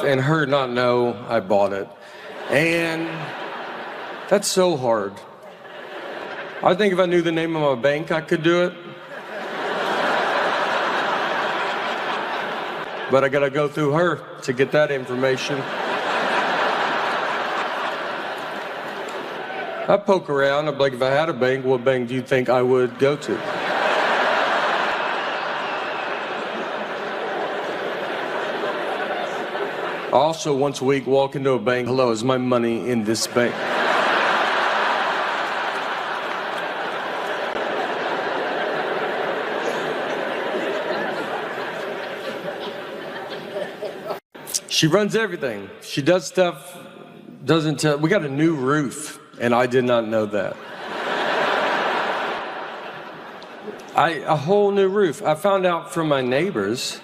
and her not know I bought it. And that's so hard. I think if I knew the name of my bank, I could do it. But I gotta go through her to get that information. I poke around, I'm like, if I had a bank, what bank do you think I would go to? I also, once a week, walk into a bank, hello, is my money in this bank? She runs everything. She does stuff, doesn't tell. We got a new roof, and I did not know that. A whole new roof. I found out from my neighbors.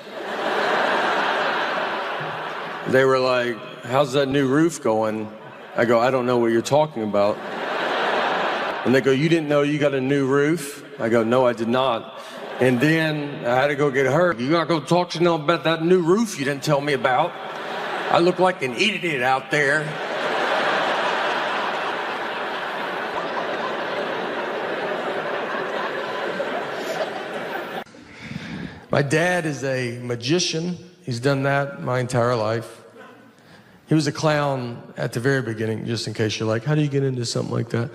They were like, how's that new roof going? I go, I don't know what you're talking about. And they go, you didn't know you got a new roof? I go, no, I did not. And then I had to go get her. You're not gonna talk to them about that new roof you didn't tell me about. I look like an idiot out there. My dad is a magician. He's done that my entire life. He was a clown at the very beginning, just in case you're like, how do you get into something like that?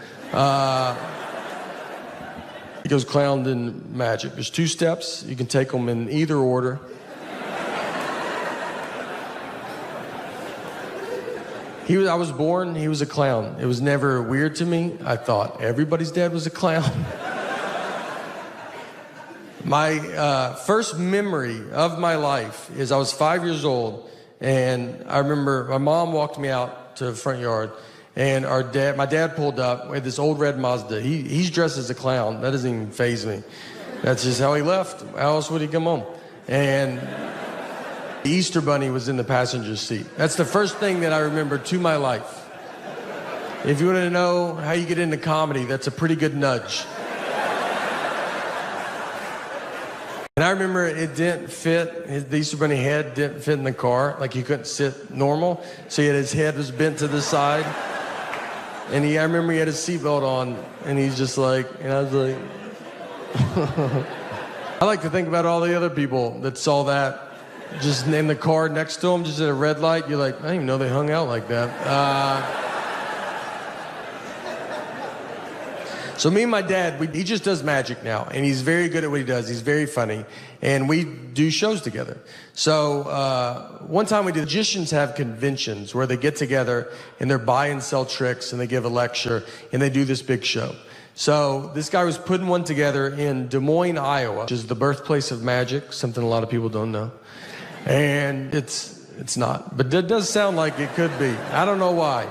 He goes clowned in magic. There's 2 steps. You can take them in either order. I was born, he was a clown. It was never weird to me. I thought everybody's dad was a clown. My first memory of my life is I was 5 years old, and I remember my mom walked me out to the front yard, and my dad pulled up with this old red Mazda. He's dressed as a clown. That doesn't even faze me. That's just how he left. How else would he come home? And the Easter Bunny was in the passenger seat. That's the first thing that I remember to my life. If you want to know how you get into comedy, that's a pretty good nudge. And I remember it didn't fit, the Easter Bunny head didn't fit in the car, like he couldn't sit normal, so his head was bent to the side. And I remember he had his seatbelt on, and he's just like, and I was like, I like to think about all the other people that saw that just in the car next to him, just at a red light. You're like, I didn't even know they hung out like that. So me and my dad, he just does magic now, and he's very good at what he does. He's very funny, and we do shows together. So one time we did, magicians have conventions where they get together and they're buy and sell tricks, and they give a lecture, and they do this big show. So this guy was putting one together in Des Moines, Iowa, which is the birthplace of magic, something a lot of people don't know. And it's not, but it does sound like it could be. I don't know why.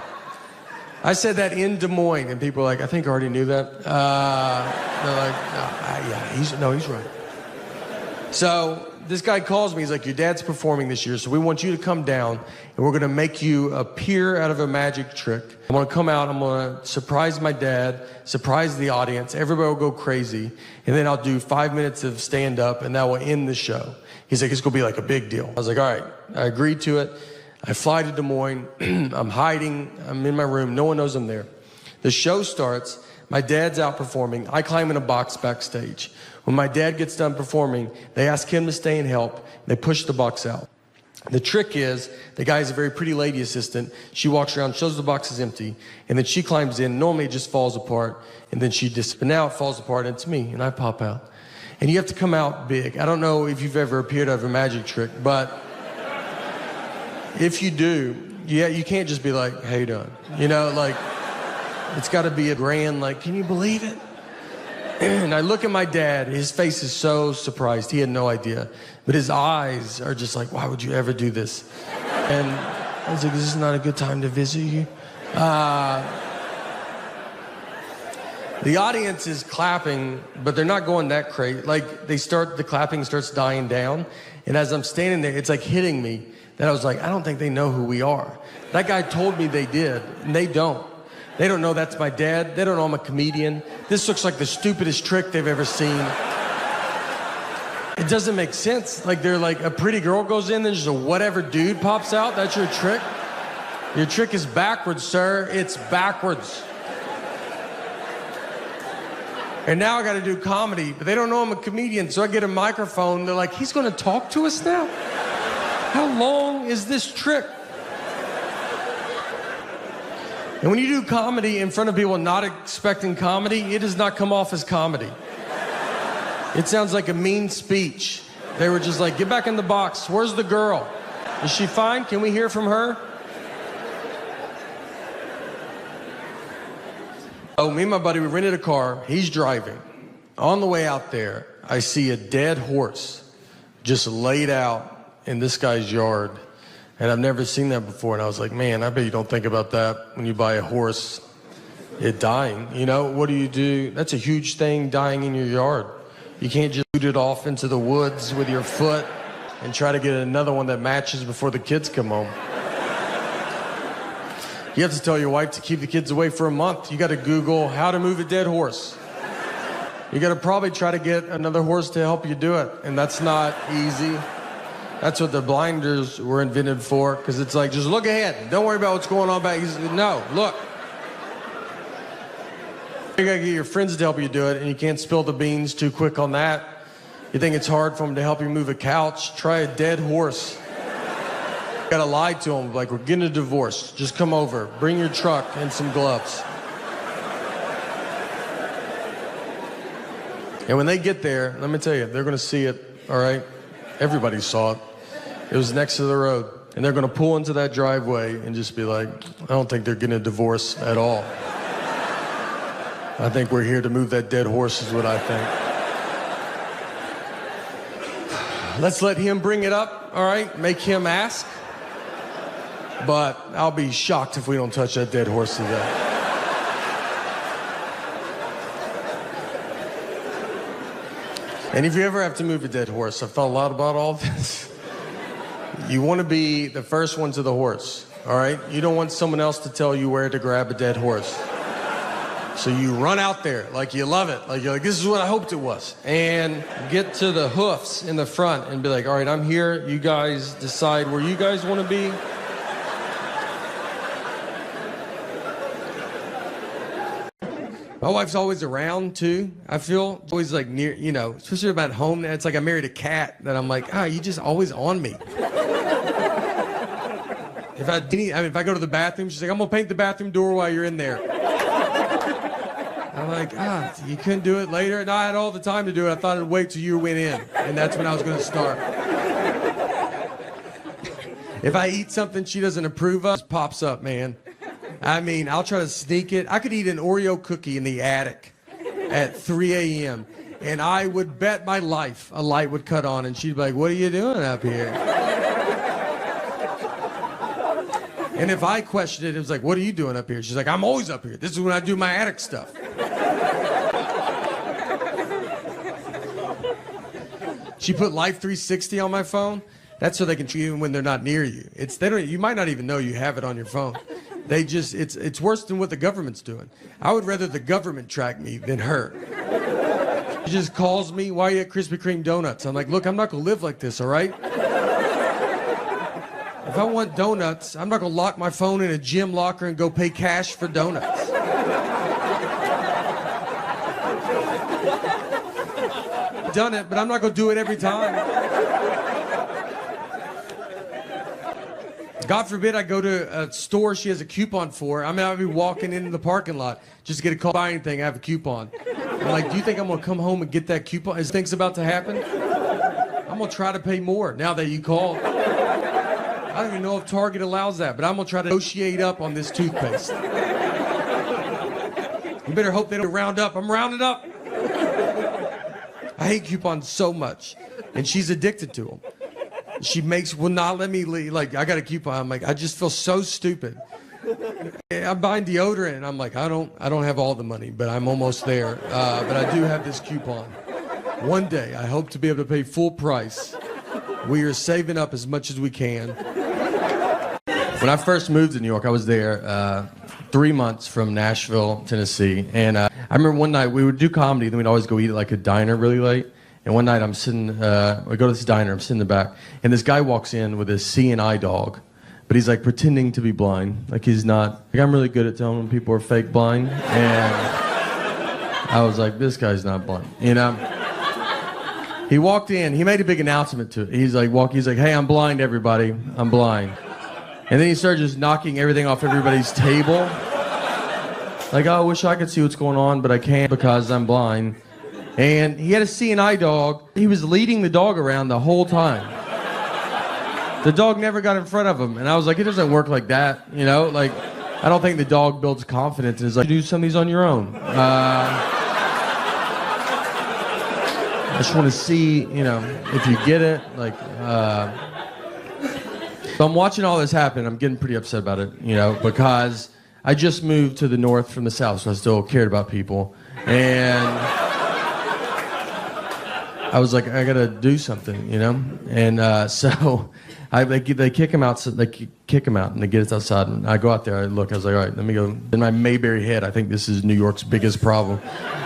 I said that in Des Moines, and people are like, I think I already knew that. They're like, yeah, he's right. So this guy calls me, he's like, your dad's performing this year, so we want you to come down, and we're gonna make you appear out of a magic trick. I'm gonna come out, I'm gonna surprise my dad, surprise the audience, everybody will go crazy, and then I'll do 5 minutes of stand-up, and that will end the show. He's like, it's gonna be like a big deal. I was like, all right, I agreed to it. I fly to Des Moines, I'm hiding, I'm in my room, no one knows I'm there. The show starts, my dad's out performing, I climb in a box backstage. When my dad gets done performing, they ask him to stay and help, they push the box out. The trick is, the guy is a very pretty lady assistant, she walks around, shows the box is empty, and then she climbs in, normally it just falls apart, and then but now it falls apart and it's me, and I pop out. And you have to come out big. I don't know if you've ever appeared out of a magic trick, but if you do, yeah, you can't just be like, how you doing? You know, like, it's gotta be a grand, like, can you believe it? And I look at my dad, his face is so surprised, he had no idea. But his eyes are just like, why would you ever do this? And I was like, this is not a good time to visit you. The audience is clapping, but they're not going that crazy. Like, the clapping starts dying down. And as I'm standing there, it's like hitting me that I was like, I don't think they know who we are. That guy told me they did, and they don't. They don't know that's my dad. They don't know I'm a comedian. This looks like the stupidest trick they've ever seen. It doesn't make sense. Like, they're like, a pretty girl goes in, then just a whatever dude pops out. That's your trick? Your trick is backwards, sir. It's backwards. And now I got to do comedy, but they don't know I'm a comedian, so I get a microphone. They're like, he's going to talk to us now? How long is this trick? And when you do comedy in front of people not expecting comedy, it does not come off as comedy. It sounds like a mean speech. They were just like, get back in the box. Where's the girl? Is she fine? Can we hear from her? Oh, me and my buddy, we rented a car. He's driving. On the way out there, I see a dead horse just laid out in this guy's yard. And I've never seen that before. And I was like, man, I bet you don't think about that when you buy a horse, it dying. You know, what do? That's a huge thing, dying in your yard. You can't just shoot it off into the woods with your foot and try to get another one that matches before the kids come home. You have to tell your wife to keep the kids away for a month. You got to Google how to move a dead horse. You got to probably try to get another horse to help you do it. And that's not easy. That's what the blinders were invented for, because it's like, just look ahead. Don't worry about what's going on back. No, look. You gotta get your friends to help you do it, and you can't spill the beans too quick on that. You think it's hard for them to help you move a couch? Try a dead horse. You gotta lie to them, like, we're getting a divorce. Just come over. Bring your truck and some gloves. And when they get there, let me tell you, they're gonna see it, all right? Everybody saw it. It was next to the road. And they're gonna pull into that driveway and just be like, I don't think they're getting a divorce at all. I think we're here to move that dead horse is what I think. Let's let him bring it up, all right? Make him ask. But I'll be shocked if we don't touch that dead horse today. And if you ever have to move a dead horse, I've thought a lot about all this. You want to be the first one to the horse, all right? You don't want someone else to tell you where to grab a dead horse. So you run out there like you love it. Like you're like, this is what I hoped it was. And get to the hoofs in the front and be like, all right, I'm here. You guys decide where you guys want to be. My wife's always around, too, I feel. Always, like, near, you know, especially about home. It's like I married a cat that I'm like, you just always on me. If I go to the bathroom, she's like, I'm going to paint the bathroom door while you're in there. I'm like, you couldn't do it later? No, I had all the time to do it. I thought I'd wait till you went in, and that's when I was going to start. If I eat something she doesn't approve of, it pops up, man. I mean, I'll try to sneak it. I could eat an Oreo cookie in the attic at 3 a.m. and I would bet my life a light would cut on and she'd be like, what are you doing up here? And if I questioned it, it was like, what are you doing up here? She's like, I'm always up here. This is when I do my attic stuff. She put Life 360 on my phone. That's so they can treat you when they're not near you. You might not even know you have it on your phone. It's worse than what the government's doing. I would rather the government track me than her. She just calls me, why are you at Krispy Kreme donuts? I'm like, look, I'm not gonna live like this, all right? If I want donuts, I'm not gonna lock my phone in a gym locker and go pay cash for donuts. Done it, but I'm not gonna do it every time. God forbid I go to a store she has a coupon for. I mean, I'll be walking into the parking lot just to get a call, buy anything, I have a coupon. I'm like, do you think I'm gonna come home and get that coupon? Is things about to happen? I'm gonna try to pay more now that you called. I don't even know if Target allows that, but I'm gonna try to negotiate up on this toothpaste. You better hope they don't round up. I'm rounding up. I hate coupons so much, and she's addicted to them. She will not let me leave. Like, I got a coupon. I'm like, I just feel so stupid. I'm buying deodorant, and I'm like, I don't have all the money, but I'm almost there. But I do have this coupon. One day, I hope to be able to pay full price. We are saving up as much as we can. When I first moved to New York, I was there 3 months from Nashville, Tennessee. And I remember one night we would do comedy, then we'd always go eat at like a diner really late. And one night I'm sitting, we go to this diner, I'm sitting in the back, and this guy walks in with a CNI dog, but he's like pretending to be blind. Like he's not, like I'm really good at telling when people are fake blind. And I was like, this guy's not blind, you know? He walked in, he made a big announcement to it. He's like, hey, I'm blind, everybody, I'm blind. And then he started just knocking everything off everybody's table. Like, oh, I wish I could see what's going on, but I can't because I'm blind. And he had a CNI dog. He was leading the dog around the whole time. The dog never got in front of him. And I was like, it doesn't work like that, you know? Like, I don't think the dog builds confidence and is like, you do some of these on your own. I just want to see, you know, if you get it. Like, so I'm watching all this happen. I'm getting pretty upset about it, you know, because I just moved to the north from the south, so I still cared about people. And I was like, I gotta do something, you know? And so they kick him out, and they get us outside, and I go out there, I look, I was like, all right, let me go. In my Mayberry head, I think this is New York's biggest problem.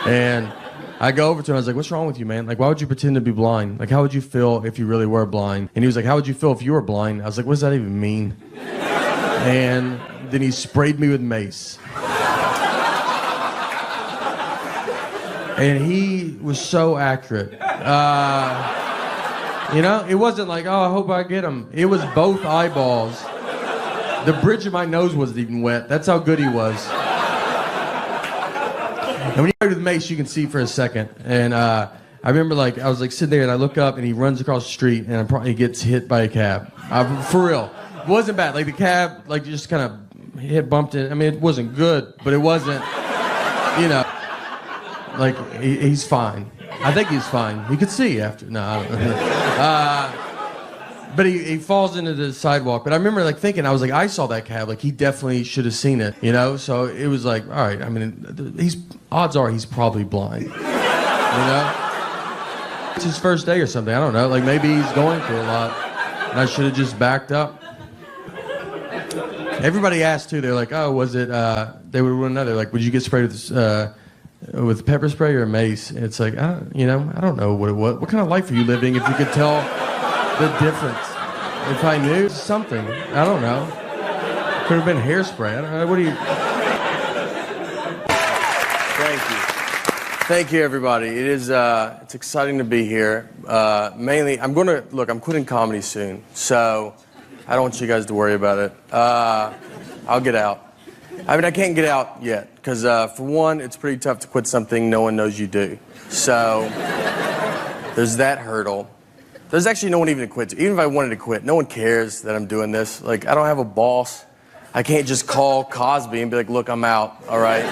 And I go over to him, I was like, what's wrong with you, man? Like, why would you pretend to be blind? Like, how would you feel if you really were blind? And he was like, how would you feel if you were blind? I was like, what does that even mean? And then he sprayed me with mace. And he was so accurate. You know, it wasn't like, oh, I hope I get him. It was both eyeballs. The bridge of my nose wasn't even wet. That's how good he was. And when you go to the mace, you can see for a second. And I remember, like, I was like sitting there, and I look up, and he runs across the street, and he gets hit by a cab. For real, it wasn't bad. Like the cab, like just kind of bumped it. I mean, it wasn't good, but it wasn't, you know, like he's fine. I think he's fine. He could see after. No, I don't know. But he falls into the sidewalk. But I remember like thinking, I was like, I saw that cab. Like he definitely should have seen it, you know? So it was like, all right, I mean, odds are he's probably blind, you know? It's his first day or something, I don't know. Like maybe he's going through a lot. And I should have just backed up. Everybody asked too, they're like, oh, was it, they would run another, like, would you get sprayed with pepper spray or mace? It's like, you know, I don't know what it was. What kind of life are you living if you could tell the difference? If I knew something, I don't know. Could have been hairspray. I don't know. What do you? Thank you, everybody. It is. It's exciting to be here. Mainly, I'm quitting comedy soon, so I don't want you guys to worry about it. I'll get out. I mean, I can't get out yet because, for one, it's pretty tough to quit something no one knows you do. So there's that hurdle. There's actually no one even to quit to. Even if I wanted to quit, no one cares that I'm doing this. Like, I don't have a boss. I can't just call Cosby and be like, look, I'm out, all right?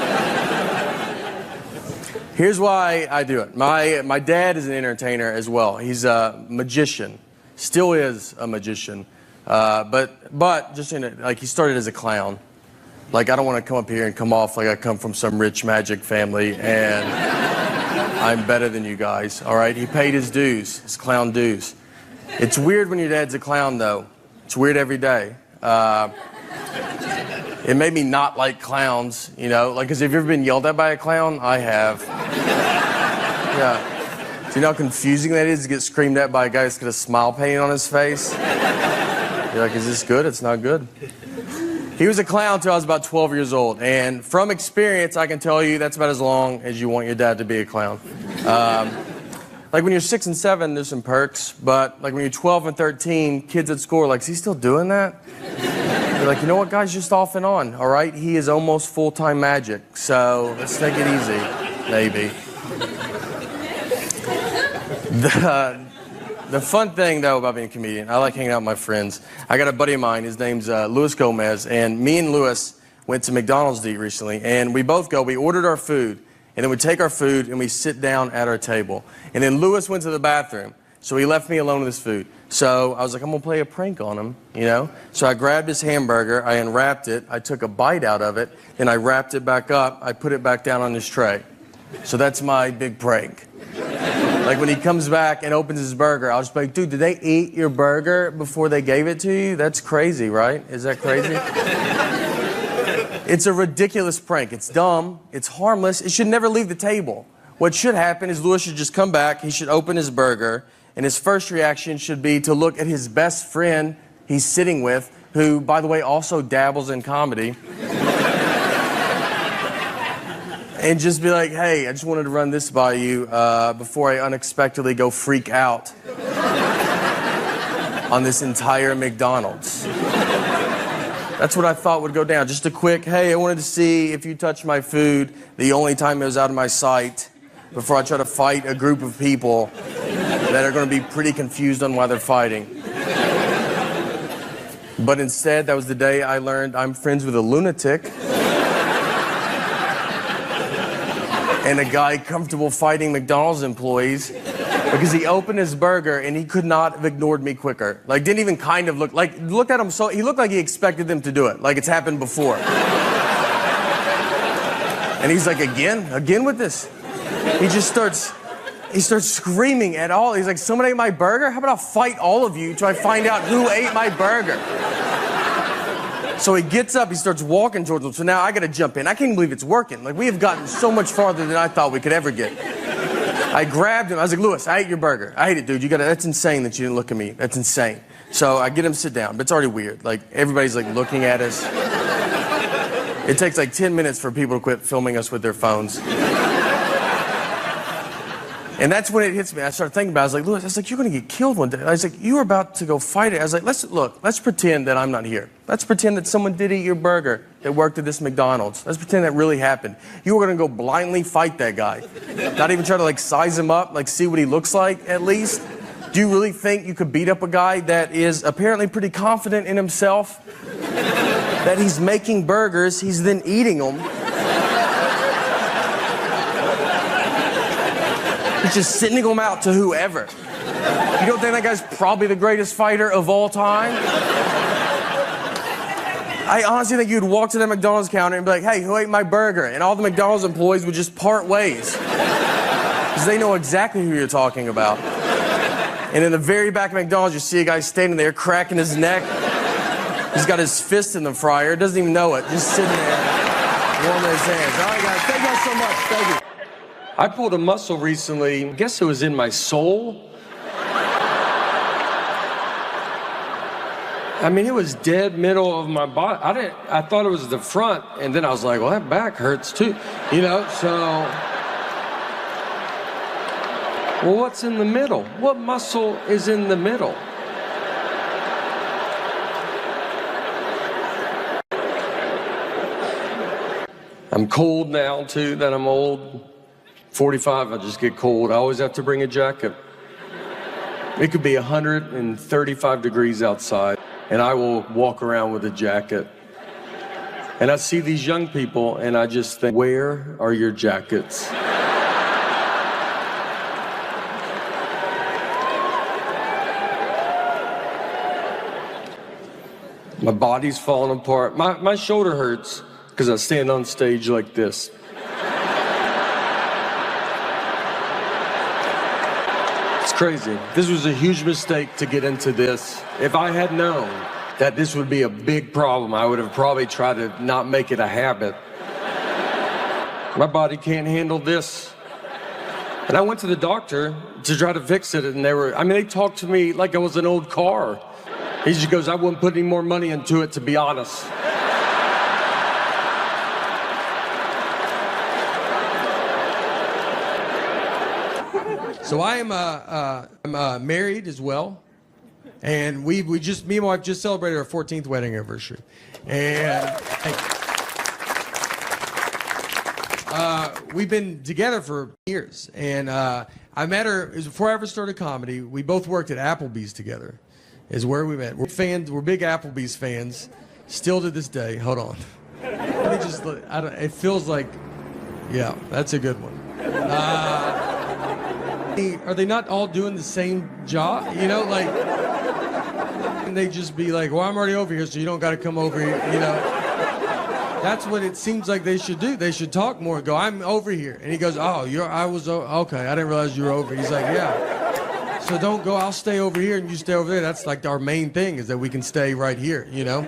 Here's why I do it. My dad is an entertainer as well. He's a magician. Still is a magician. But just like he started as a clown. Like, I don't want to come up here and come off like I come from some rich magic family and I'm better than you guys, all right? He paid his dues, his clown dues. It's weird when your dad's a clown, though. It's weird every day. It made me not like clowns, you know? Like, because have you ever been yelled at by a clown? I have. Yeah. Do you know how confusing that is to get screamed at by a guy that's got a smile painted on his face? You're like, is this good? It's not good. He was a clown until I was about 12 years old. And from experience, I can tell you that's about as long as you want your dad to be a clown. Like when you're 6 and 7, there's some perks. But like when you're 12 and 13, kids at school are like, is he still doing that? You're like, you know what, guys, just off and on, all right? He is almost full-time magic. So let's take it easy, maybe. The fun thing, though, about being a comedian, I like hanging out with my friends. I got a buddy of mine, his name's Luis Gomez, and me and Luis went to McDonald's to eat recently, and we ordered our food, and then we take our food and we sit down at our table. And then Luis went to the bathroom, so he left me alone with his food. So I was like, I'm gonna play a prank on him, you know? So I grabbed his hamburger, I unwrapped it, I took a bite out of it, then I wrapped it back up, I put it back down on his tray. So that's my big prank. Like when he comes back and opens his burger, I'll just be like, dude, did they eat your burger before they gave it to you? That's crazy, right? Is that crazy? It's a ridiculous prank. It's dumb. It's harmless. It should never leave the table. what should happen is Louis should just come back, he should open his burger, and his first reaction should be to look at his best friend he's sitting with, who, by the way, also dabbles in comedy, and just be like, hey, I just wanted to run this by you before I unexpectedly go freak out on this entire McDonald's. That's what I thought would go down. Just a quick, hey, I wanted to see if you touched my food the only time it was out of my sight before I try to fight a group of people that are going to be pretty confused on why they're fighting. But instead, that was the day I learned I'm friends with a lunatic and a guy comfortable fighting McDonald's employees because he opened his burger and he could not have ignored me quicker. Like, didn't even kind of look, like, looked at him so, he looked like he expected them to do it, like it's happened before. And he's like, again with this? He starts screaming at all. He's like, someone ate my burger? How about I'll fight all of you till I find out who ate my burger? So he gets up, he starts walking towards him. So now I gotta jump in. I can't believe it's working. Like, we have gotten so much farther than I thought we could ever get. I grabbed him, I was like, Louis, I ate your burger. I ate it, dude. That's insane that you didn't look at me. That's insane. So I get him to sit down, but it's already weird. Like, everybody's like looking at us. It takes like 10 minutes for people to quit filming us with their phones. And that's when it hits me. I started thinking about it. I was like, Louis, I was like, you're going to get killed one day. I was like, you were about to go fight it. I was like, let's pretend that I'm not here. Let's pretend that someone did eat your burger that worked at this McDonald's. Let's pretend that really happened. You were going to go blindly fight that guy. Not even try to, like, size him up, like, see what he looks like, at least. Do you really think you could beat up a guy that is apparently pretty confident in himself? That he's making burgers, he's then eating them. He's just sending them out to whoever. You don't think that guy's probably the greatest fighter of all time? I honestly think you'd walk to that McDonald's counter and be like, hey, who ate my burger? And all the McDonald's employees would just part ways. Because they know exactly who you're talking about. And in the very back of McDonald's, you see a guy standing there cracking his neck. He's got his fist in the fryer, doesn't even know it, just sitting there, warming his hands. All right, guys, thank you guys so much. Thank you. I pulled a muscle recently. I guess it was in my soul. I mean, it was dead middle of my body. I thought it was the front, and then I was like, well, that back hurts too, you know, so. Well, what's in the middle? What muscle is in the middle? I'm cold now, too, that I'm old. 45, I just get cold. I always have to bring a jacket. It could be 135 degrees outside, and I will walk around with a jacket. And I see these young people, and I just think, where are your jackets? My body's falling apart. My shoulder hurts because I stand on stage like this. It's crazy. This was a huge mistake to get into this. If I had known that this would be a big problem, I would have probably tried to not make it a habit. My body can't handle this. And I went to the doctor to try to fix it, and they talked to me like I was an old car. He just goes, I wouldn't put any more money into it, to be honest. So I'm married as well, and me and my wife just celebrated our 14th wedding anniversary, and we've been together for years. And I met her before I ever started comedy. We both worked at Applebee's together. Is where we met. We're big Applebee's fans, still to this day. Hold on. Let me just look. It feels like, yeah, that's a good one. Are they not all doing the same job? You know, like, and they just be like, well, I'm already over here, so you don't got to come over here, you know. That's what it seems like they should do. They should talk more and go, I'm over here. And he goes, oh, okay, I didn't realize you were over. He's like, yeah. So don't go, I'll stay over here and you stay over there. That's like our main thing, is that we can stay right here, you know?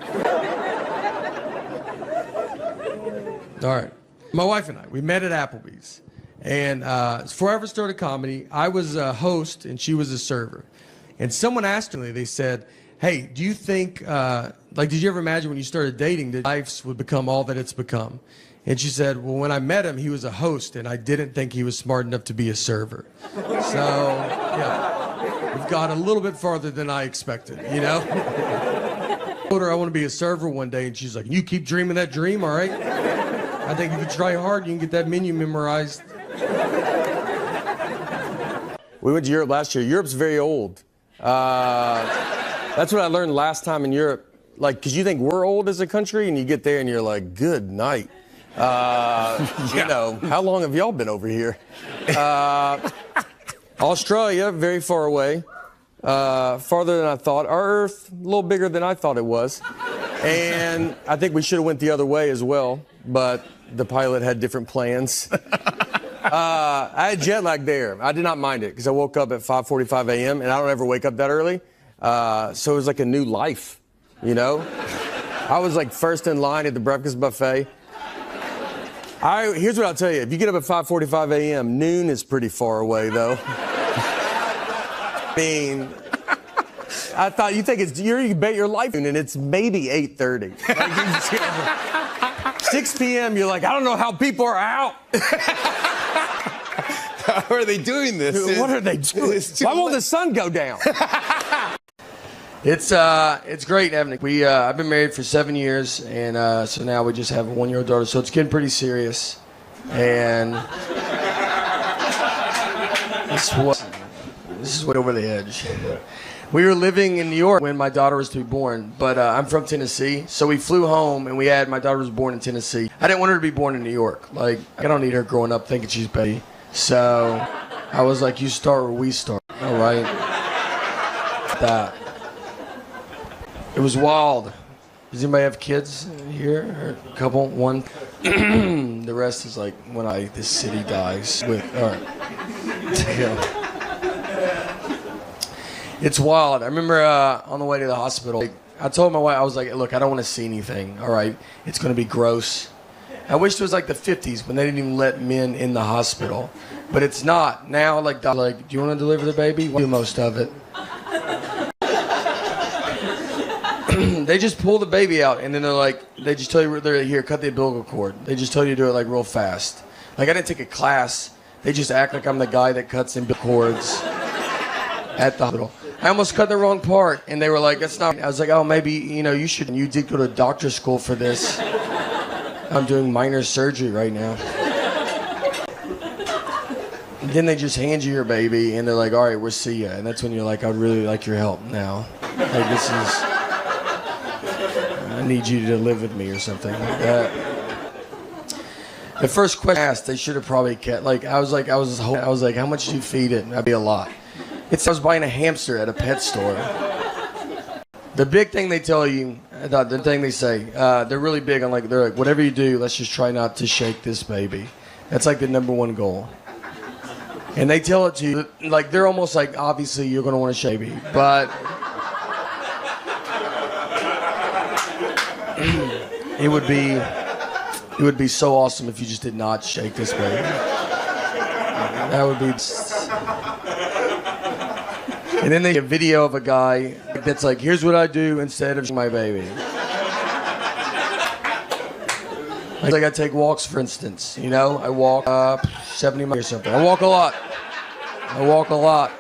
All right. My wife and I, we met at Applebee's. And before I ever started comedy, I was a host and she was a server. And someone asked me, they said, hey, do you think, did you ever imagine when you started dating that life would become all that it's become? And she said, well, when I met him, he was a host, and I didn't think he was smart enough to be a server. So, yeah, we've got a little bit farther than I expected, you know? I told her I want to be a server one day, and she's like, you keep dreaming that dream, all right? I think if you try hard, you can get that menu memorized. We went to Europe last year. Europe's very old. That's what I learned last time in Europe. Like, because you think we're old as a country, and you get there and you're like, good night. You know, how long have y'all been over here? Australia, very far away. Farther than I thought. Our Earth, a little bigger than I thought it was. And I think we should have went the other way as well, but the pilot had different plans. I had jet lag there. I did not mind it because I woke up at 5:45 a.m. and I don't ever wake up that early. So it was like a new life, you know? I was like first in line at the breakfast buffet. Here's what I'll tell you. If you get up at 5:45 a.m., noon is pretty far away, though. I mean, I thought you bet your life, and it's maybe 8:30. Like, 6 p.m., you're like, I don't know how people are out. How are they doing this? What are they doing? Why won't the sun go down? It's great having it. I've been married for 7 years, and so now we just have a 1-year-old daughter. So it's getting pretty serious, and this is way over the edge. We were living in New York when my daughter was to be born, but I'm from Tennessee, so we flew home, and my daughter was born in Tennessee. I didn't want her to be born in New York. Like, I don't need her growing up thinking she's baby. So I was like, you start where we start, all right? That. It was wild. Does anybody have kids here? Or a couple? One? The rest is like when this city dies. All right. It's wild. I remember on the way to the hospital, I told my wife, I was like, look, I don't want to see anything, all right? It's going to be gross. I wish it was like the 50s when they didn't even let men in the hospital. But it's not. Now, like, do you want to deliver the baby? We'll do most of it. They just pull the baby out, and then they just tell you, they're here, cut the umbilical cord. They just tell you to do it like real fast. Like, I didn't take a class. They just act like I'm the guy that cuts umbilical cords at the hospital. I almost cut the wrong part, and they were like, that's not. I was like, oh, maybe, you did go to doctor school for this. I'm doing minor surgery right now. And then they just hand you your baby, and they're like, all right, we'll see ya. And that's when you're like, I'd really like your help now. Like, I need you to live with me or something like that. The first question I asked, they should have probably kept, I was like, how much do you feed it? That'd be a lot. I was buying a hamster at a pet store. The big thing they tell you, the thing they say, they're really big on they're like, whatever you do, let's just try not to shake this baby. That's like the #1 goal. And they tell it to you, they're almost like, obviously you're going to want to shake baby, but it would be so awesome if you just did not shake this baby. That would be. And then they get a video of a guy that's like, here's what I do instead of my baby. Like I take walks, for instance. I walk 70 miles or something. I walk a lot.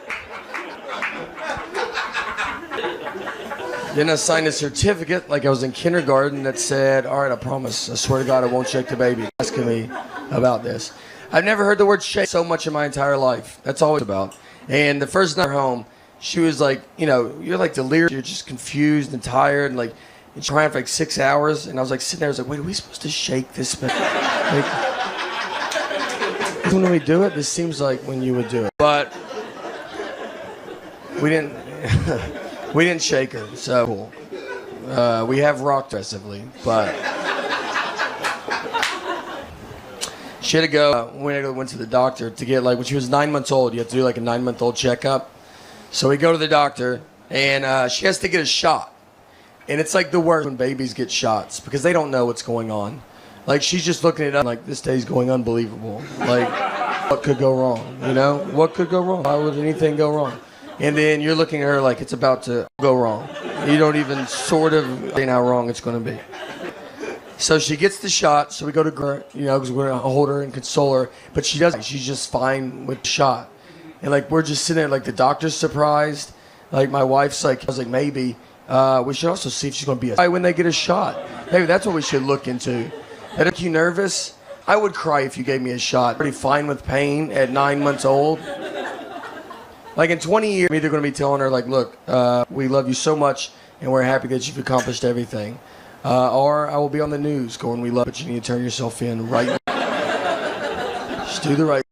Then I signed a certificate like I was in kindergarten that said, all right, I promise, I swear to God, I won't shake the baby. Asking me about this. I've never heard the word shake so much in my entire life. That's all it's about. And the first night home, she was like, you're like delirious, you're just confused and tired, and you're crying for 6 hours. And I was like sitting there, I was like, wait, are we supposed to shake this baby? When we do it, this seems like when you would do it. But we didn't. We didn't shake her, so cool. We have rocked aggressively, but she had to go. Went to the doctor to get when she was 9 months old. You have to do a 9-month-old checkup. So we go to the doctor, and she has to get a shot. And it's the worst when babies get shots because they don't know what's going on. She's just looking it up this day's going unbelievable. what could go wrong, you know? What could go wrong? Why would anything go wrong? And then you're looking at her like it's about to go wrong. You don't even sort of think how wrong it's going to be. So she gets the shot, so we go to her, you know, because we're going to hold her and console her. But she doesn't. She's just fine with the shot. And, like, we're just sitting there, like, the doctor's surprised. Like, my wife's like, I was like, maybe. We should also see if she's going to be a when they get a shot. Maybe that's what we should look into. That make you nervous? I would cry if you gave me a shot. Pretty fine with pain at 9 months old. Like in 20 years, I'm either going to be telling her, like, look, we love you so much and we're happy that you've accomplished everything. Or I will be on the news going, we love it, but you need to turn yourself in right now. Just do the right.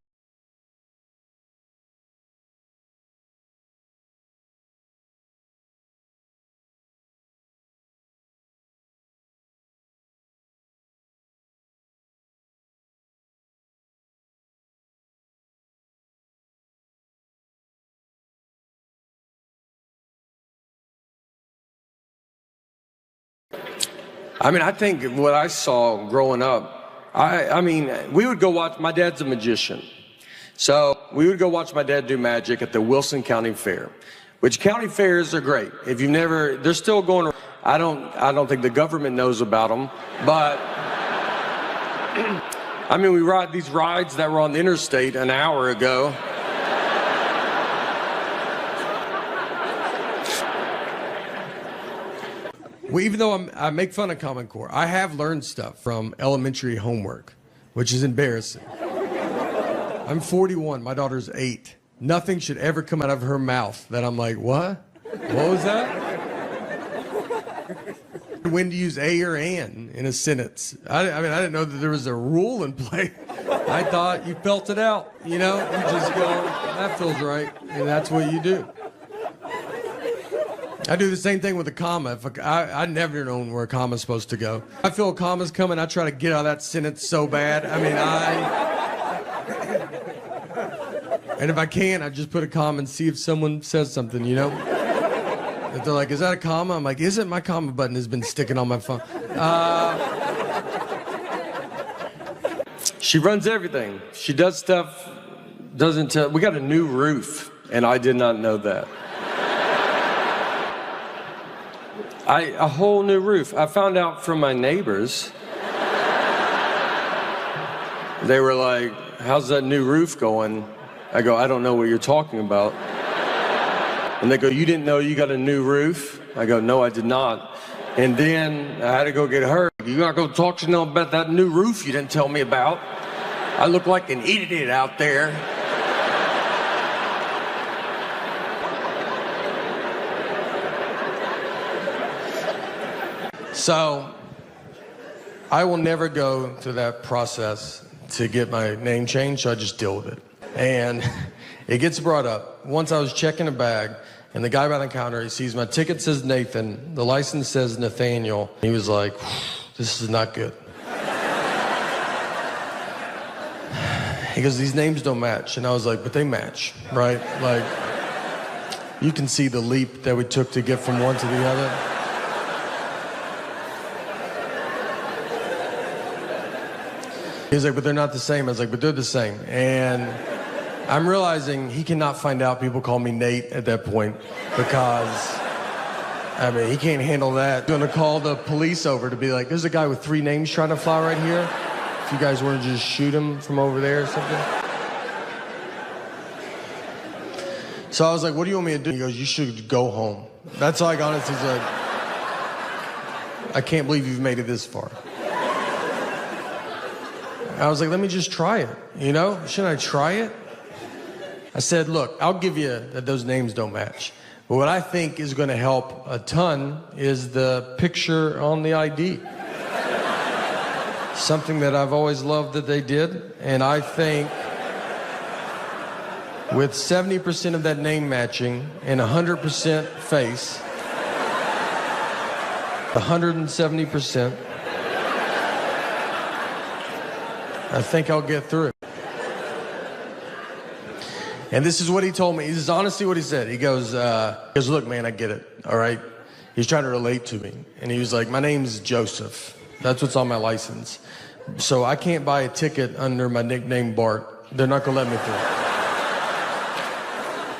I mean, I think what I saw growing up, I mean, we would go watch, my dad's a magician. So we would go watch my dad do magic at the Wilson County Fair, which county fairs are great. If you've never, they're still going, I don't think the government knows about them, but I mean, we ride these rides that were on the interstate an hour ago. Well, even though I make fun of Common Core, I have learned stuff from elementary homework, which is embarrassing. I'm 41. My daughter's 8. Nothing should ever come out of her mouth that I'm like, what? What was that? When to use a or an in a sentence. I mean, I didn't know that there was a rule in play. I thought you felt it out, you know? You just go, that feels right, and that's what you do. I do the same thing with a comma. I never known where a comma's supposed to go. I feel a comma's coming, I try to get out of that sentence so bad. I mean, and if I can, I just put a comma and see if someone says something, you know? If they're like, is that a comma? I'm like, isn't my comma button has been sticking on my phone. She runs everything. She does stuff, doesn't tell. We got a new roof, and I did not know that. A whole new roof. I found out from my neighbors. They were like, how's that new roof going? I go, I don't know what you're talking about. And they go, you didn't know you got a new roof? I go, no, I did not. And then I had to go get her. You gotta go talk to them about that new roof you didn't tell me about. I look like an idiot out there. So, I will never go through that process to get my name changed, so I just deal with it. And it gets brought up. Once I was checking a bag, and the guy by the counter, he sees my ticket says Nathan, the license says Nathaniel. He was like, this is not good. He goes, these names don't match. And I was like, but they match, right? Like, you can see the leap that we took to get from one to the other. He was like, but they're not the same. I was like, but they're the same. And I'm realizing he cannot find out people call me Nate at that point because, I mean, he can't handle that. I'm gonna call the police over to be like, there's a guy with 3 names trying to fly right here. If you guys want to just shoot him from over there or something. So I was like, what do you want me to do? He goes, you should go home. That's all I got. He's like, I can't believe you've made it this far. I was like, let me just try it, you know? Shouldn't I try it? I said, look, I'll give you that those names don't match. But what I think is gonna help a ton is the picture on the ID. Something that I've always loved that they did. And I think with 70% of that name matching and 100% face, 170%, I think I'll get through it. And this is what he told me. This is honestly what he said. He goes, look, man, I get it, all right? He's trying to relate to me. And he was like, my name's Joseph. That's what's on my license. So I can't buy a ticket under my nickname Bart. They're not gonna let me through.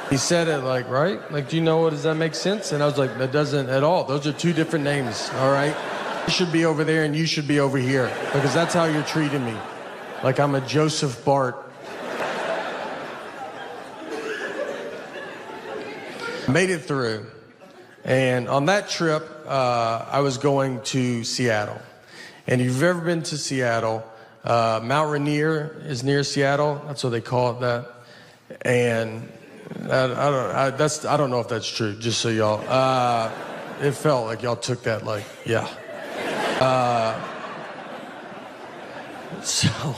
He said it like, right? Like, do you know, does that make sense? And I was like, that doesn't at all. Those are two different names, all right? You should be over there and you should be over here, because that's how you're treating me. Like I'm a Joseph Bart. Made it through. And on that trip, I was going to Seattle. And if you've ever been to Seattle, Mount Rainier is near Seattle. That's what they call it that. And I don't know if that's true, just so y'all, it felt like y'all took that like, yeah. So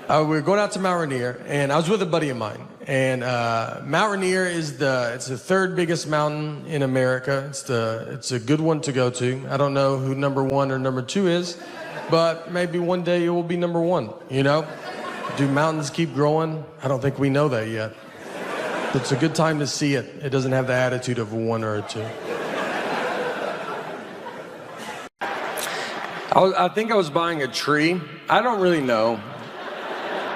we were going out to Mount Rainier, and I was with a buddy of mine. And Mount Rainier is it's the third biggest mountain in America. It's a good one to go to. I don't know who number 1 or number 2 is, but maybe one day it will be number 1, you know? Do mountains keep growing? I don't think we know that yet. It's a good time to see it. It doesn't have the attitude of a 1 or a 2. I think I was buying a tree. I don't really know.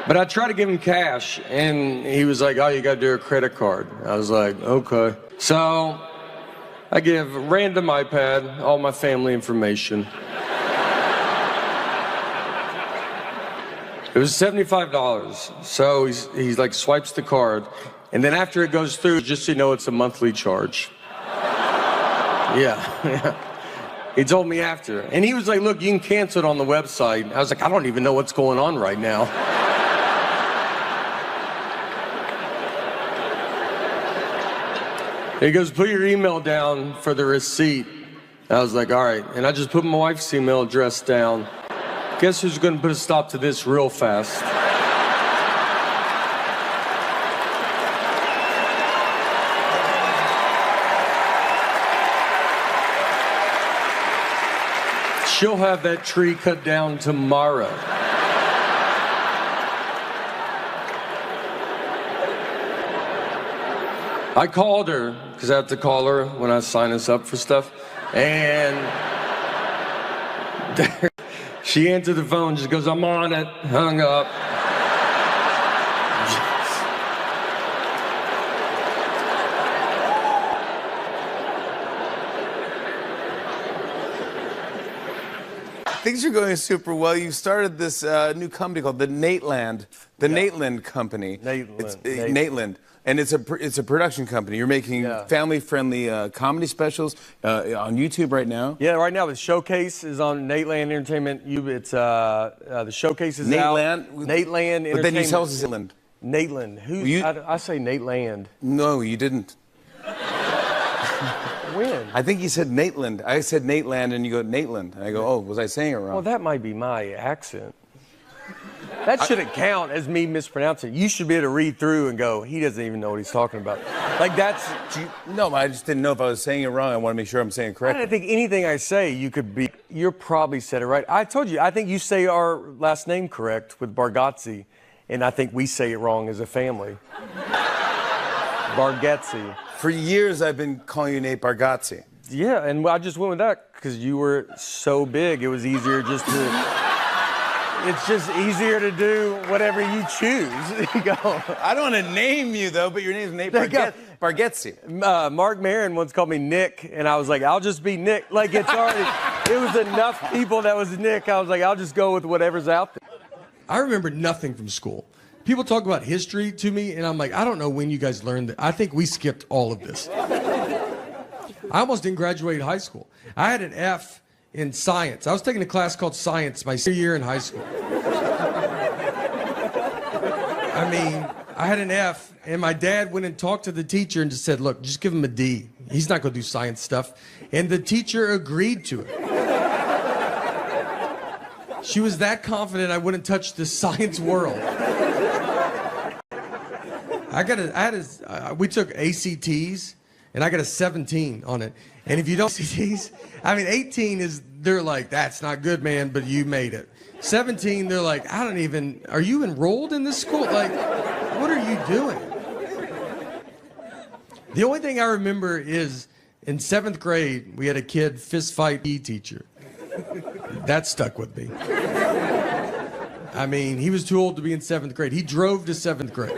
But I tried to give him cash, and he was like, oh, you got to do a credit card. I was like, okay. So I give random iPad all my family information. It was $75. So he's like, swipes the card. And then after it goes through, just so you know, it's a monthly charge. Yeah. He told me after. And he was like, look, you can cancel it on the website. I was like, I don't even know what's going on right now. He goes, put your email down for the receipt. I was like, all right. And I just put my wife's email address down. Guess who's going to put a stop to this real fast? She'll have that tree cut down tomorrow. I called her, because I have to call her when I sign us up for stuff. And she answered the phone, just goes, I'm on it, hung up. Things are going super well. You started this new company called the Nateland, Nateland Company. Nateland. And it's a production company. You're making family-friendly comedy specials on YouTube right now. Yeah, right now the Showcase is on Nateland Entertainment. It's the Showcase is Nateland? out. Nateland Entertainment. But then you tell us it's Nateland. Nateland. I say Nateland. No, you didn't. When? I think you said Nateland. I said Nateland, and you go Nateland. And I go, oh, was I saying it wrong? Well, that might be my accent. That shouldn't count as me mispronouncing it. You should be able to read through and go, he doesn't even know what he's talking about. Like that's... No, I just didn't know if I was saying it wrong. I want to make sure I'm saying it correctly. I don't think anything I say you're probably said it right. I told you, I think you say our last name correct with Bargatze, and I think we say it wrong as a family. Bargatze. For years, I've been calling you Nate Bargatze. Yeah, and I just went with that because you were so big, it was easier just to... It's just easier to do whatever you choose. You go. I don't want to name you, though, but your name's Nate Bargatze. Mark Maron once called me Nick, and I was like, I'll just be Nick. Like, it was enough people that was Nick. I was like, I'll just go with whatever's out there. I remember nothing from school. People talk about history to me, and I'm like, I don't know when you guys learned that. I think we skipped all of this. I almost didn't graduate high school. I had an F in science. I was taking a class called science my senior year in high school. I mean, I had an F, and my dad went and talked to the teacher and just said, look, just give him a D. He's not going to do science stuff. And the teacher agreed to it. She was that confident I wouldn't touch the science world. We took ACTs, and I got a 17 on it. And if you don't see these, I mean, 18 they're like, that's not good, man, but you made it. 17, they're like, are you enrolled in this school? Like, what are you doing? The only thing I remember is in 7th grade, we had a kid fist fight PE teacher. That stuck with me. I mean, he was too old to be in 7th grade. He drove to 7th grade.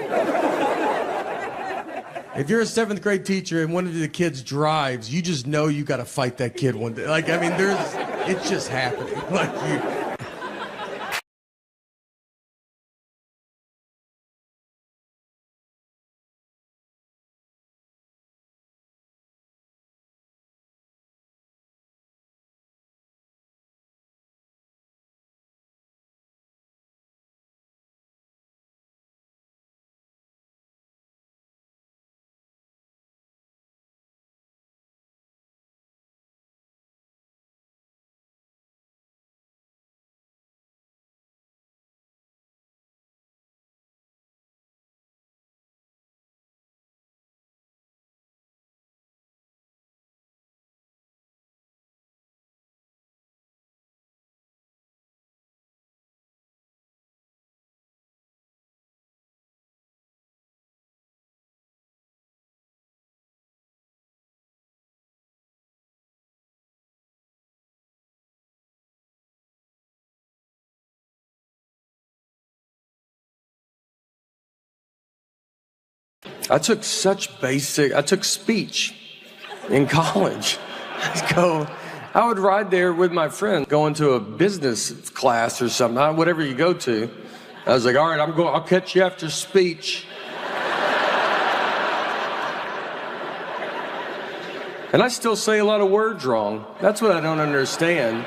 If you're a 7th grade teacher and one of the kids drives, you just know you got to fight that kid one day. Like, I mean, it's just happening. Like, I took speech in college. I would ride there with my friend going to a business class or something, whatever you go to. I was like, all right, I'll catch you after speech. And I still say a lot of words wrong. That's what I don't understand.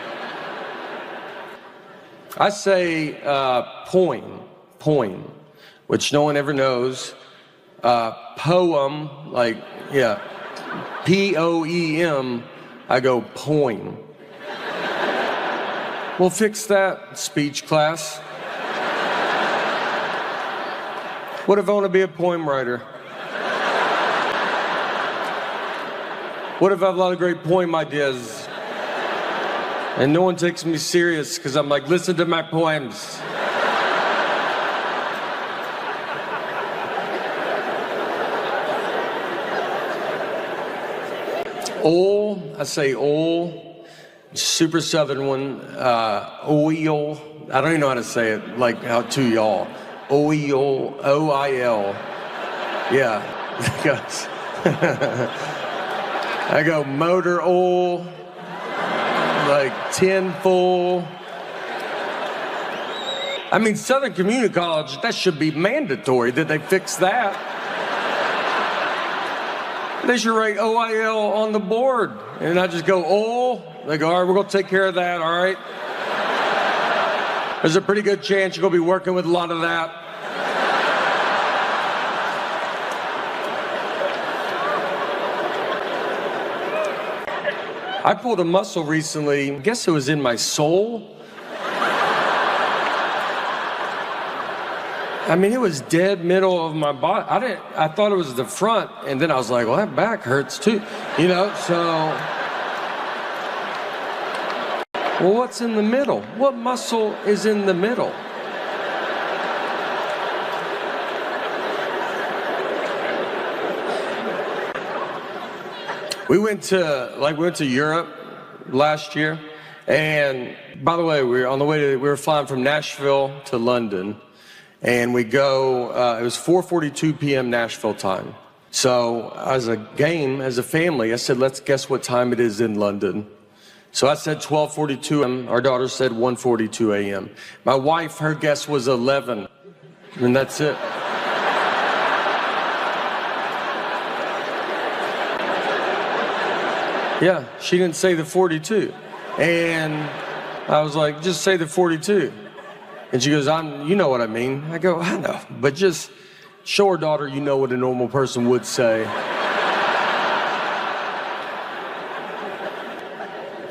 I say poem, which no one ever knows. Poem, like, yeah, P-O-E-M, I go poem. We'll fix that, speech class. What if I want to be a poem writer? What if I have a lot of great poem ideas? And no one takes me serious because I'm like, listen to my poems. I say ol, super southern one, oil. I don't even know how to say it, like how to y'all. Oil, O-I-L. Yeah, I go motor oil, like tin full. I mean, Southern Community College, that should be mandatory. Did they fix that? They should write OIL on the board. And I just go, oh. They go, all right, we're going to take care of that, all right? There's a pretty good chance you're going to be working with a lot of that. I pulled a muscle recently. I guess it was in my soul. I mean, it was dead middle of my body. I thought it was the front, and then I was like, well, that back hurts too, you know, so. Well, what's in the middle? What muscle is in the middle? We went to Europe last year, and by the way, we were flying from Nashville to London. And we go, it was 4:42 p.m. Nashville time. So as a family, I said, let's guess what time it is in London. So I said 12:42 a.m. Our daughter said 1:42 a.m. My wife, her guess was 11. And that's it. Yeah, she didn't say the 42. And I was like, just say the 42. And she goes, you know what I mean. I go, I know, but just show her daughter you know what a normal person would say.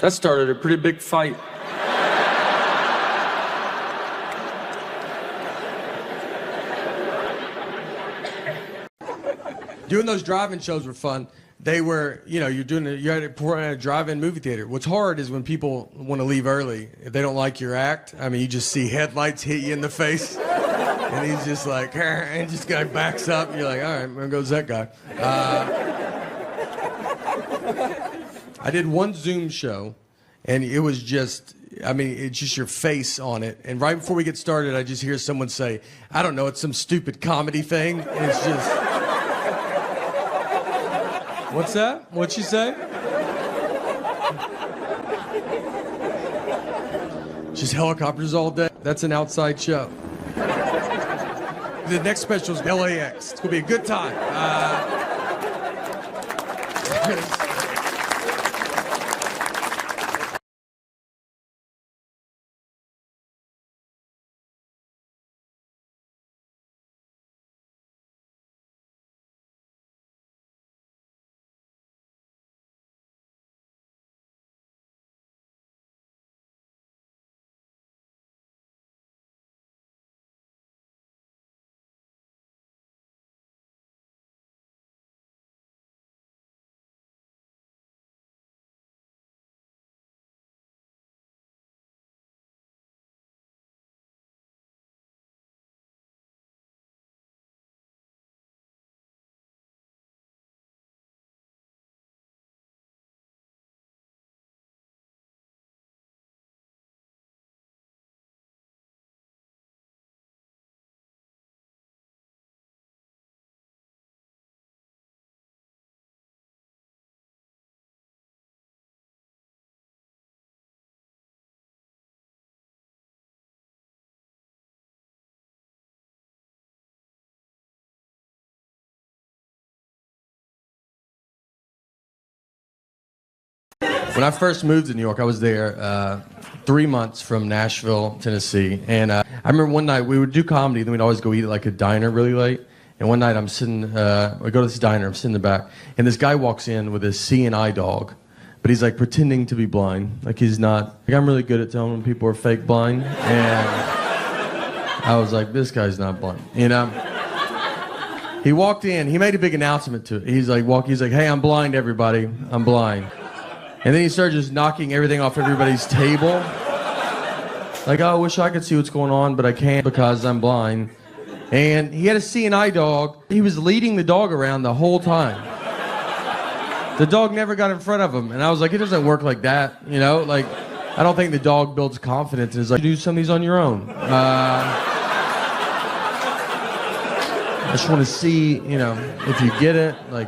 That started a pretty big fight. Doing those drive-in shows were fun. They were, you know, you're at a drive-in movie theater. What's hard is when people want to leave early. If they don't like your act, I mean, you just see headlights hit you in the face. And he's just like, and just guy backs up. And you're like, all right, there goes that guy. I did one Zoom show, and it was just, I mean, it's just your face on it. And right before we get started, I just hear someone say, I don't know, it's some stupid comedy thing. And it's just, what's that? What'd she say? Just helicopters all day. That's an outside show. The next special is LAX. It's going to be a good time. When I first moved to New York, I was there 3 months from Nashville, Tennessee. And I remember one night we would do comedy, then we'd always go eat at like a diner really late. And one night I'm sitting, we go to this diner, I'm sitting in the back, and this guy walks in with a CNI dog, but he's like pretending to be blind. Like he's not, like I'm really good at telling when people are fake blind. And I was like, this guy's not blind, you know? He walked in, he made a big announcement to it. He's like, hey, I'm blind, everybody, I'm blind. And then he started just knocking everything off everybody's table. Like, oh, I wish I could see what's going on, but I can't because I'm blind. And he had a CNI dog. He was leading the dog around the whole time. The dog never got in front of him. And I was like, it doesn't work like that, you know? Like, I don't think the dog builds confidence. And it's like, you do some of these on your own. I just want to see, you know, if you get it. Like,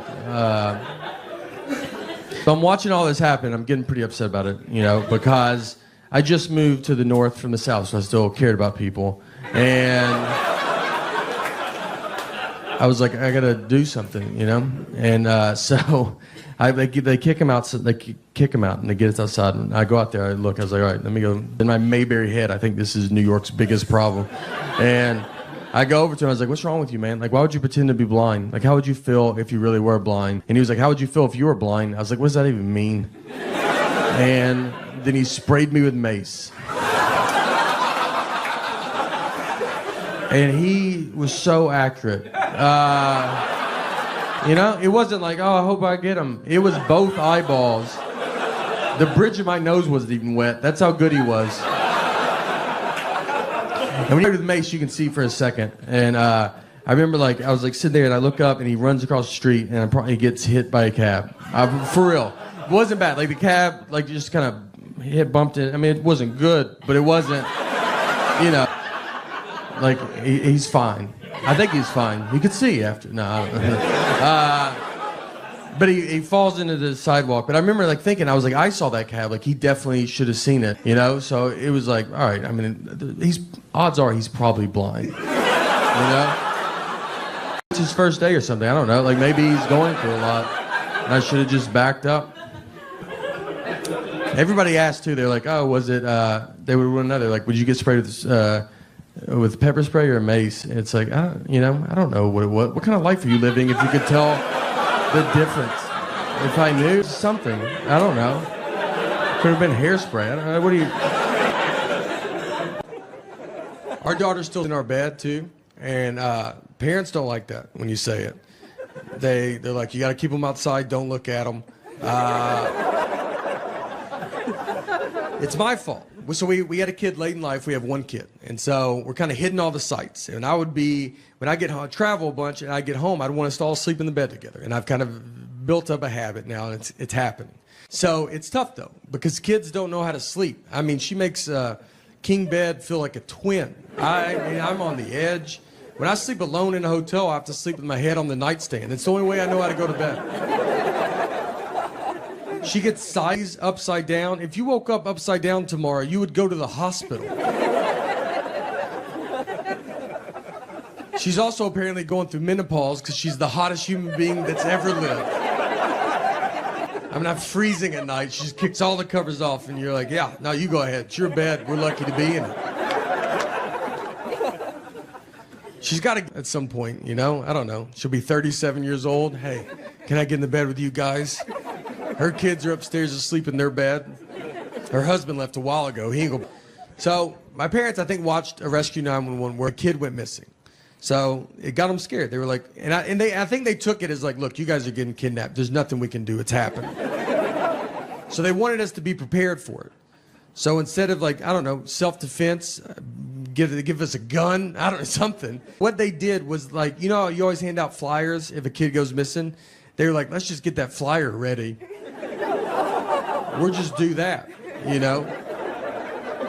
so I'm watching all this happen. I'm getting pretty upset about it, you know, because I just moved to the north from the south, so I still cared about people. And I was like, I gotta do something, you know. And so they kick him out. So they kick him out, and they get us outside. And I go out there. I look. I was like, all right, let me go. In my Mayberry head, I think this is New York's biggest problem. And I go over to him, I was like, what's wrong with you, man? Like, why would you pretend to be blind? Like, how would you feel if you really were blind? And he was like, how would you feel if you were blind? I was like, what does that even mean? And then he sprayed me with mace. And he was so accurate. You know, it wasn't like, oh, I hope I get him. It was both eyeballs. The bridge of my nose wasn't even wet. That's how good he was. And when you're with mace, you can see for a second. And I remember, like, I was like sitting there, and I look up, and he runs across the street, and he gets hit by a cab. For real, it wasn't bad. Like the cab, like just kind of bumped it. I mean, it wasn't good, but it wasn't, you know, like he's fine. I think he's fine. He could see after. No, I don't know. But he falls into the sidewalk. But I remember like thinking, I was like, I saw that cab. Like he definitely should have seen it, you know? So it was like, all right, I mean, odds are he's probably blind, you know? It's his first day or something, I don't know. Like maybe he's going through a lot. And I should have just backed up. Everybody asked too, they're like, oh, was it, they would run another, like, would you get sprayed with pepper spray or mace? And it's like, you know, I don't know what kind of life are you living if you could tell the difference. If I knew something, I don't know. Could have been hairspray. I don't know. What do you? Our daughter's still in our bed too, and parents don't like that when you say it. They're like, you got to keep them outside. Don't look at them. It's my fault. So we had a kid late in life. We have one kid, and so we're kind of hitting all the sights. And I would be when I get home, travel a bunch, and I get home, I'd want us to all sleep in the bed together. And I've kind of built up a habit now, and it's happening. So it's tough, though, because kids don't know how to sleep. I mean, she makes king bed feel like a twin. I mean, I'm on the edge. When I sleep alone in a hotel, I have to sleep with my head on the nightstand. It's the only way I know how to go to bed. She gets size upside down. If you woke up upside down tomorrow, you would go to the hospital. She's also apparently going through menopause because she's the hottest human being that's ever lived. I mean, I'm freezing at night. She just kicks all the covers off, and you're like, yeah, no, you go ahead. It's your bed. We're lucky to be in it. She's got to, at some point, you know, I don't know. She'll be 37 years old. Hey, can I get in the bed with you guys? Her kids are upstairs asleep in their bed. Her husband left a while ago. He ain't go. So my parents, I think, watched a Rescue 911 where a kid went missing. So it got them scared. They were like, I think they took it as like, look, you guys are getting kidnapped. There's nothing we can do. It's happening. So they wanted us to be prepared for it. So instead of like, I don't know, self-defense, give us a gun, I don't know, something. What they did was like, you know, you always hand out flyers if a kid goes missing. They were like, let's just get that flyer ready. We'll just do that, you know.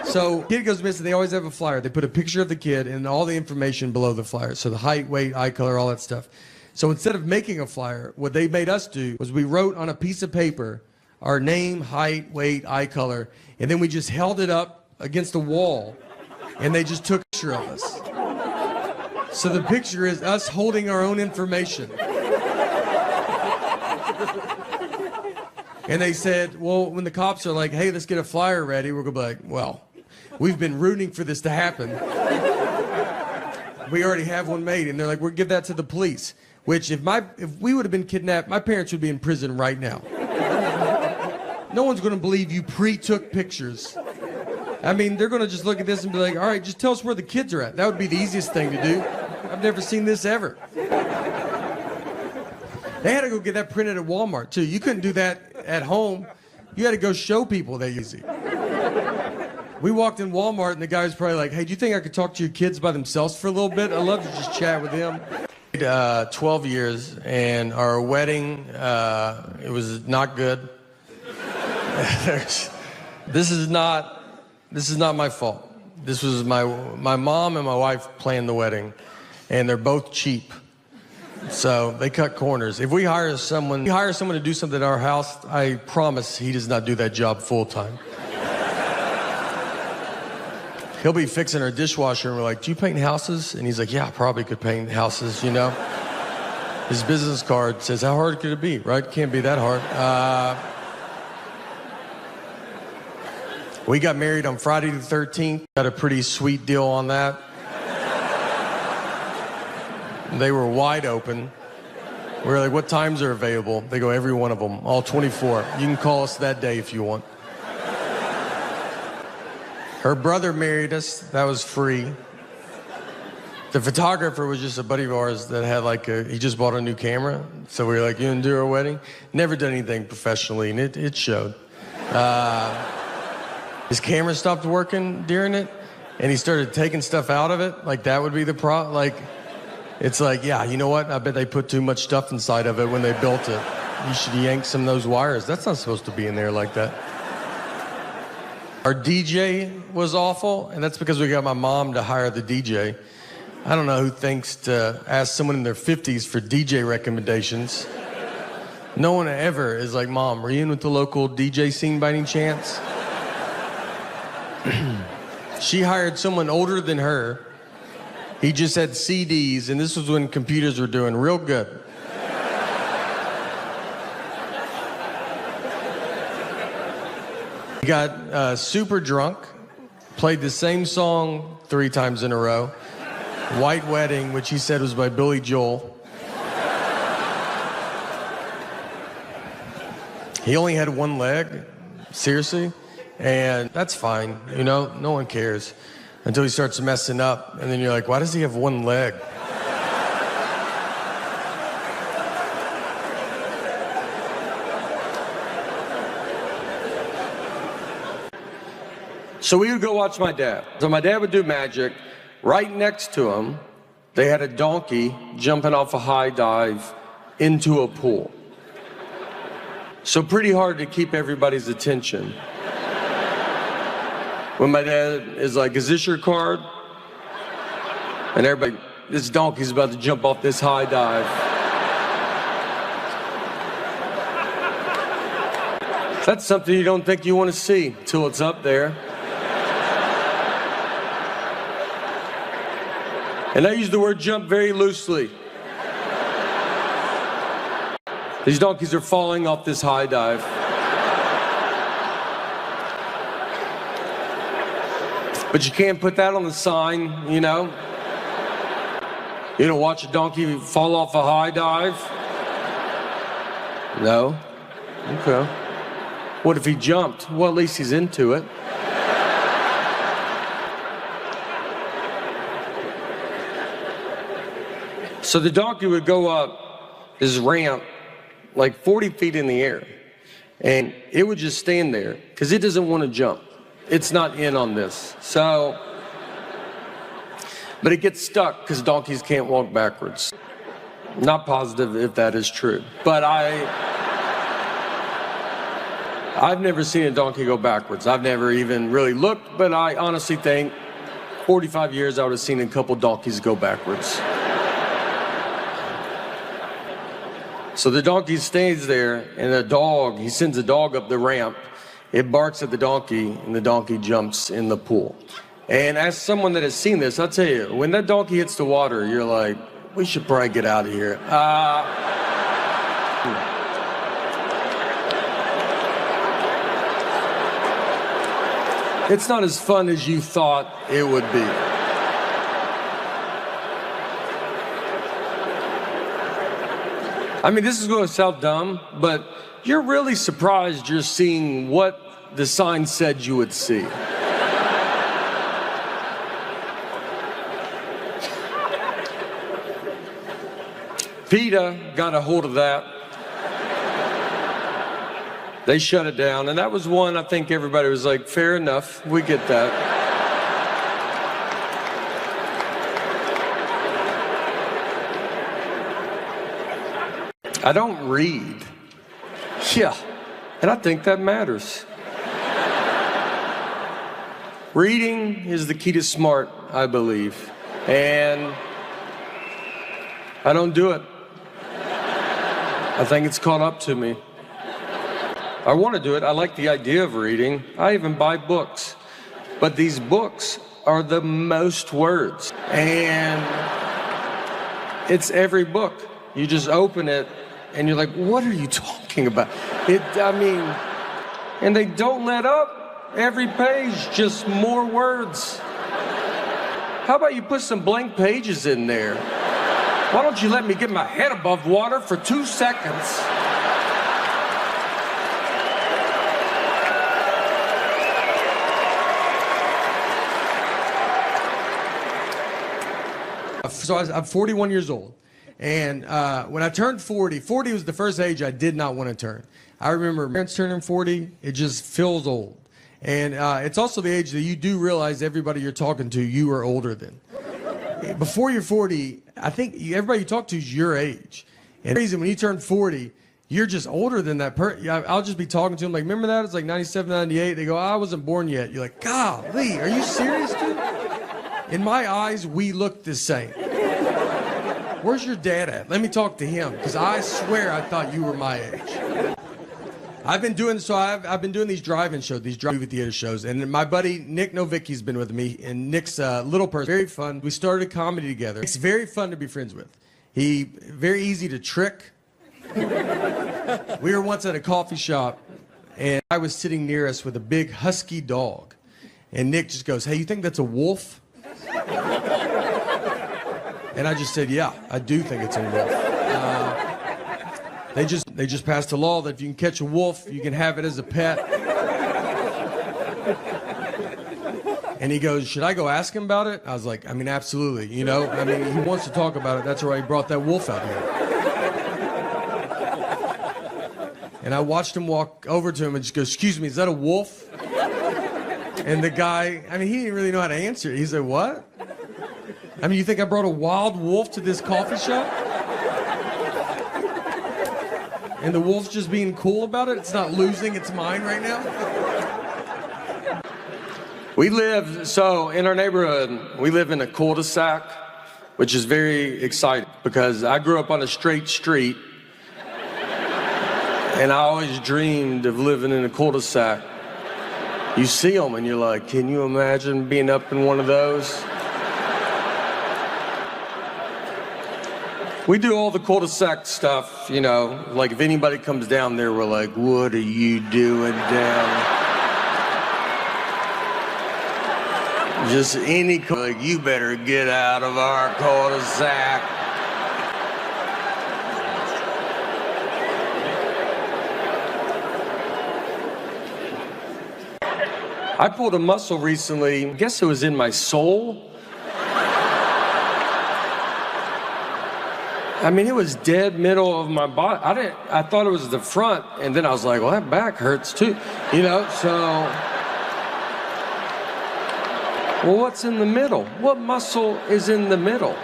So kid goes missing, they always have a flyer. They put a picture of the kid and all the information below the flyer. So the height, weight, eye color, all that stuff. So instead of making a flyer, what they made us do was we wrote on a piece of paper our name, height, weight, eye color, and then we just held it up against the wall, and they just took a picture of us. So the picture is us holding our own information. And they said, well, when the cops are like, hey, let's get a flyer ready, we're going to be like, well, we've been rooting for this to happen. We already have one made. And they're like, we'll give that to the police. Which, if we would have been kidnapped, my parents would be in prison right now. No one's going to believe you pre-took pictures. I mean, they're going to just look at this and be like, all right, just tell us where the kids are at. That would be the easiest thing to do. I've never seen this ever. They had to go get that printed at Walmart, too. You couldn't do that at home. You had to go show people that easy. We walked in Walmart, and the guy was probably like, hey, do you think I could talk to your kids by themselves for a little bit? I'd love to just chat with them. 12 years, and our wedding, it was not good. This is not my fault. This was my mom and my wife planned the wedding, and they're both cheap. So they cut corners. If we hire someone to do something at our house, I promise he does not do that job full time. He'll be fixing our dishwasher, and we're like, do you paint houses? And he's like, yeah, I probably could paint houses, you know? His business card says, how hard could it be, right? Can't be that hard. We got married on Friday the 13th. Got a pretty sweet deal on that. They were wide open. We were like, what times are available? They go, every one of them, all 24. You can call us that day if you want. Her brother married us. That was free. The photographer was just a buddy of ours that had he just bought a new camera. So we were like, you didn't do our wedding? Never done anything professionally, and it showed. His camera stopped working during it, and he started taking stuff out of it. Like, that would be the problem. Like, it's like, yeah, you know what? I bet they put too much stuff inside of it when they built it. You should yank some of those wires. That's not supposed to be in there like that. Our DJ was awful, and that's because we got my mom to hire the DJ. I don't know who thinks to ask someone in their 50s for DJ recommendations. No one ever is like, Mom, were you in with the local DJ scene by any chance? She hired someone older than her. He just had CDs, and this was when computers were doing real good. He got super drunk, played the same song 3 times in a row. White Wedding, which he said was by Billy Joel. He only had one leg, seriously, and that's fine, you know, no one cares until he starts messing up, and then you're like, why does he have one leg? So we would go watch my dad. So my dad would do magic. Right next to him, they had a donkey jumping off a high dive into a pool. So pretty hard to keep everybody's attention. When my dad is like, is this your card? And everybody, this donkey's about to jump off this high dive. That's something you don't think you want to see till it's up there. And I use the word jump very loosely. These donkeys are falling off this high dive. But you can't put that on the sign, you know? You don't watch a donkey fall off a high dive? No? Okay. What if he jumped? Well, at least he's into it. So the donkey would go up this ramp like 40 feet in the air, and it would just stand there because it doesn't want to jump. It's not in on this. So, but it gets stuck because donkeys can't walk backwards. Not positive if that is true, but I've never seen a donkey go backwards. I've never even really looked, but I honestly think 45 years I would have seen a couple donkeys go backwards. So the donkey stays there, and he sends a dog up the ramp. It barks at the donkey, and the donkey jumps in the pool. And as someone that has seen this, I'll tell you, when that donkey hits the water, you're like, we should probably get out of here. It's not as fun as you thought it would be. I mean, this is going to sound dumb, but you're really surprised you're seeing what the sign said you would see. PETA got a hold of that. They shut it down, and that was one I think everybody was like, fair enough, we get that. I don't read. Yeah, and I think that matters. Reading is the key to smart, I believe, and I don't do it. I think it's caught up to me. I want to do it. I like the idea of reading. I even buy books. But these books are the most words. And it's every book. You just open it and you're like, what are you talking about? And they don't let up. Every page, just more words. How about you put some blank pages in there? Why don't you let me get my head above water for 2 seconds? So I'm 41 years old, and when I turned 40 was the first age I did not want to turn. I remember parents turning 40, it just feels old. And it's also the age that you do realize everybody you're talking to, you are older than. Before you're 40, I think everybody you talk to is your age. And the reason when you turn 40, you're just older than that person. I'll just be talking to them like, remember that? It's like 97, 98. They go, I wasn't born yet. You're like, golly, are you serious, dude? In my eyes, we look the same. Where's your dad at? Let me talk to him, because I swear I thought you were my age. I've been doing these drive-in shows, these movie theater shows, and my buddy Nick Novicki's been with me, and Nick's a little person, very fun. We started comedy together. It's very fun to be friends with. He very easy to trick. We were once at a coffee shop, and I was sitting near us with a big husky dog, and Nick just goes, "Hey, you think that's a wolf?" And I just said, yeah, I do think it's a wolf. They just passed a law that if you can catch a wolf, you can have it as a pet. And he goes, should I go ask him about it? I was like, I mean, absolutely. You know, I mean, he wants to talk about it. That's why he brought that wolf out here. And I watched him walk over to him and just go, excuse me, is that a wolf? And the guy, I mean, he didn't really know how to answer it. He said, what? I mean, you think I brought a wild wolf to this coffee shop? and the wolf's just being cool about it. It's not losing its mind right now. We live, so in our neighborhood, we live in a cul-de-sac, which is very exciting because I grew up on a straight street and I always dreamed of living in a cul-de-sac. You see them and you're like, can you imagine being up in one of those? We do all the cul-de-sac stuff, you know, like if anybody comes down there, we're like, what are you doing down? Just any, like, you better get out of our cul-de-sac. I pulled a muscle recently, I guess it was in my soul. I mean, it was dead middle of my body. I thought it was the front, and then I was like, well, that back hurts too, you know, so. Well, what's in the middle? What muscle is in the middle?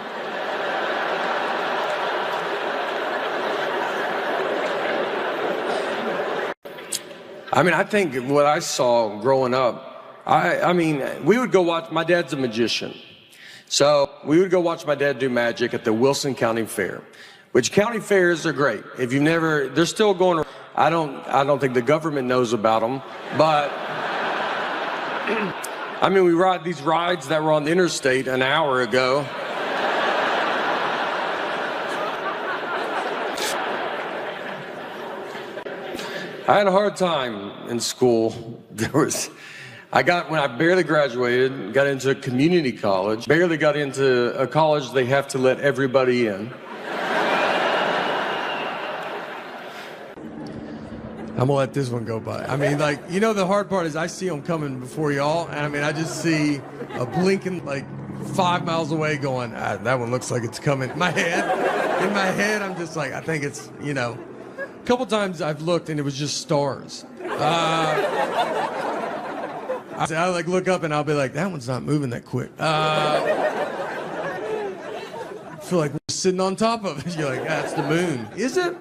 I mean, I think what I saw growing up, I mean, we would go watch, my dad's a magician. So we would go watch my dad do magic at the Wilson County Fair, which county fairs are great. If you've never, they're still going, I don't think the government knows about them, but I mean, we ride these rides that were on the interstate an hour ago. I had a hard time in school. When I barely graduated, got into a community college, barely got into a college they have to let everybody in. I'm gonna let this one go by. I mean, like, you know, the hard part is I see them coming before y'all, and I mean, I just see a blinking like 5 miles away going, that one looks like it's coming. In my head, I'm just like, I think it's, you know, a couple times I've looked and it was just stars. I like look up and I'll be like, that one's not moving that quick. I feel like we're sitting on top of it. You're like, that's the moon. Is it?